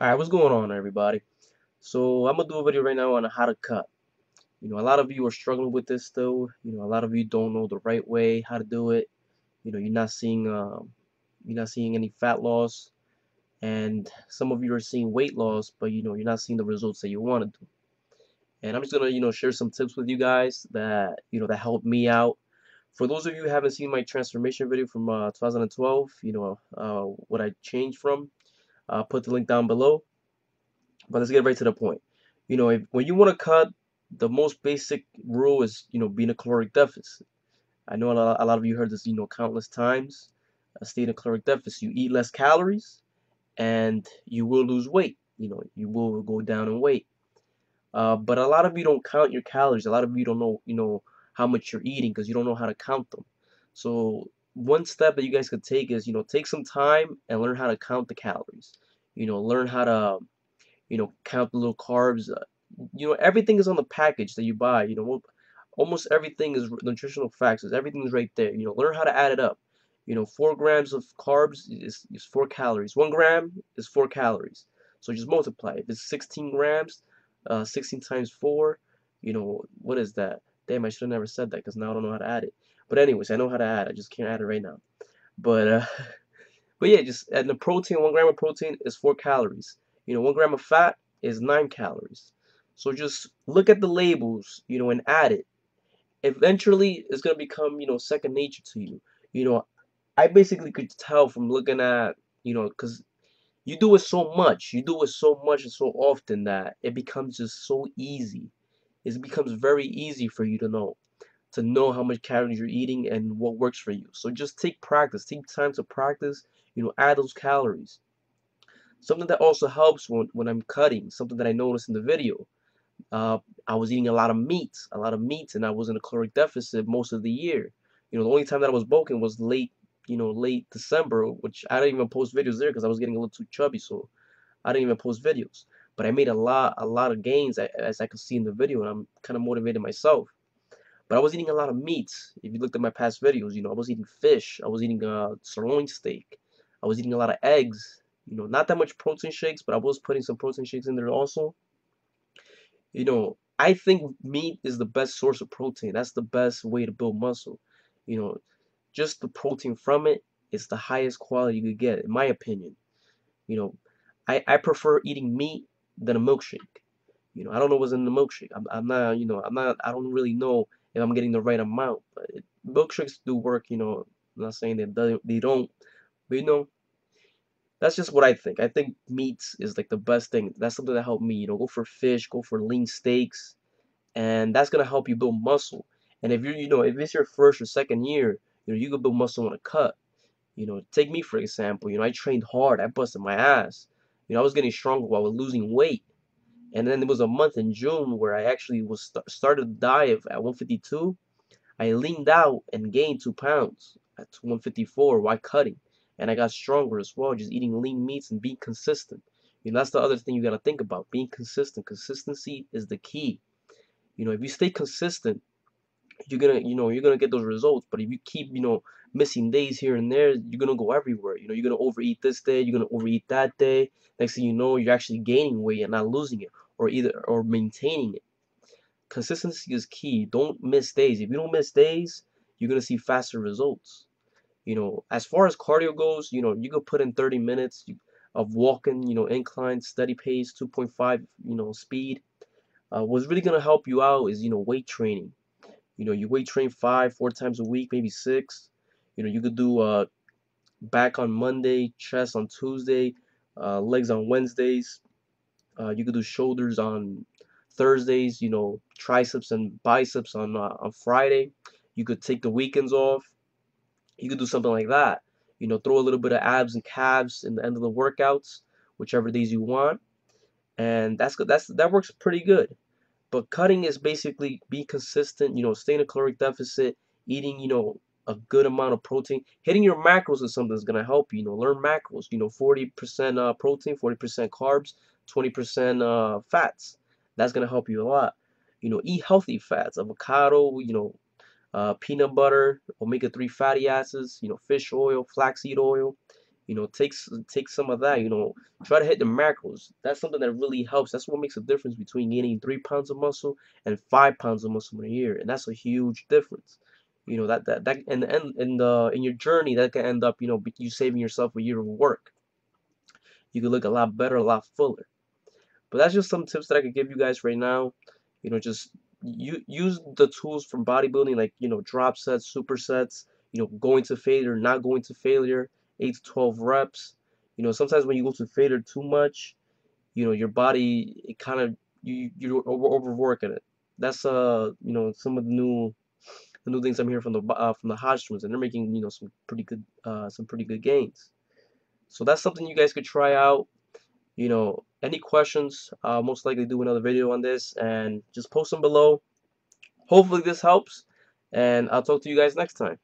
Alright, what's going on, everybody? So I'm gonna do a video right now on how to cut. A lot of you are struggling with this still. A lot of you don't know the right way how to do it. You're not seeing any fat loss, and some of you are seeing weight loss, but you're not seeing the results that you want to do. And I'm just gonna share some tips with you guys that that helped me out. For those of you who haven't seen my transformation video from 2012, what I changed from, I'll put the link down below. But let's get right to the point. When you want to cut, the most basic rule is, being a caloric deficit. I know a lot of you heard this, countless times. Stay in a caloric deficit. You eat less calories, and you will lose weight. You will go down in weight. But a lot of you don't count your calories. A lot of you don't know, how much you're eating because you don't know how to count them. So one step that you guys could take is, take some time and learn how to count the calories. Learn how to count the little carbs. Everything is on the package that you buy. Almost everything is nutritional facts. Everything is right there. Learn how to add it up. 4 grams of carbs is 4 calories. 1 gram is 4 calories. So just multiply. If it's 16 grams, 16 times 4, what is that? Damn, I should have never said that because now I don't know how to add it. But anyways, I know how to add. I just can't add it right now. But but yeah, just adding the protein. 1 gram of protein is 4 calories. 1 gram of fat is 9 calories. So just look at the labels, and add it. Eventually, it's gonna become, second nature to you. You know, I basically could tell from looking at, because you do it so much and so often that it becomes just so easy. It becomes very easy for you to know how much calories you're eating and what works for you. So just take practice, take time to practice, add those calories. Something that also helps when I'm cutting, something that I noticed in the video, uh, I was eating a lot of meats, and I was in a caloric deficit most of the year. The only time that I was bulking was late December, which I didn't even post videos there because I was getting a little too chubby, so I didn't even post videos. But I made a lot of gains as I could see in the video, and I'm kind of motivated myself. But I was eating a lot of meats. If you looked at my past videos, I was eating fish. I was eating sirloin steak. I was eating a lot of eggs. Not that much protein shakes, but I was putting some protein shakes in there also. I think meat is the best source of protein. That's the best way to build muscle. You know, just the protein from it is the highest quality you could get, in my opinion. You know, I prefer eating meat than a milkshake. I don't know what's in the milkshake. I'm not, I don't really know if I'm getting the right amount. But milkshakes do work, I'm not saying they don't, but that's just what I think. I think meats is like the best thing. That's something that helped me. Go for fish, go for lean steaks, and that's gonna help you build muscle. And if if it's your first or second year, you can build muscle on a cut. Take me for example. I trained hard. I busted my ass. I was getting stronger while I was losing weight. And then there was a month in June where I actually started the diet at 152. I leaned out and gained 2 pounds at 154 while cutting, and I got stronger as well, just eating lean meats and being consistent. That's the other thing you gotta think about, being consistent. Consistency is the key. If you stay consistent, you're gonna get those results. But if you keep missing days here and there, you're gonna go everywhere. You're gonna overeat this day, you're gonna overeat that day. Next thing you know, you're actually gaining weight and not losing it, or maintaining it. Consistency is key. Don't miss days. If you don't miss days, you're gonna see faster results. As far as cardio goes, you could put in 30 minutes of walking, incline, steady pace, 2.5, speed. What's really gonna help you out is, weight training. You weight train 4 times a week, maybe 6. You could do back on Monday, chest on Tuesday, legs on Wednesdays. You could do shoulders on Thursdays, triceps and biceps on Friday. You could take the weekends off. You could do something like that. Throw a little bit of abs and calves in the end of the workouts, whichever days you want, and that's good. That works pretty good. But cutting is basically be consistent. Stay in a caloric deficit, eating a good amount of protein. Hitting your macros is something that's gonna help you. Learn macros. 40% protein, 40% carbs, 20% fats. That's gonna help you a lot. Eat healthy fats, avocado, peanut butter, omega-3 fatty acids, fish oil, flaxseed oil. You know, take some of that. You know, try to hit the macros. That's something that really helps. That's what makes a difference between gaining 3 pounds of muscle and 5 pounds of muscle in a year, and that's a huge difference. You know, that in your journey that can end up, you know, you saving yourself a year of work. You could look a lot better, a lot fuller. But that's just some tips that I could give you guys right now. You know, just use the tools from bodybuilding, like, you know, drop sets, supersets, you know, going to failure, not going to failure, 8 to 12 reps. You know, sometimes when you go to failure too much, you know, your body, it kind of, you're overworking it. That's you know, some of the new things I'm hearing from the Hodge twins, and they're making, you know, some pretty good gains. So that's something you guys could try out. You know, any questions, I'll most likely do another video on this, and just post them below. Hopefully this helps, and I'll talk to you guys next time.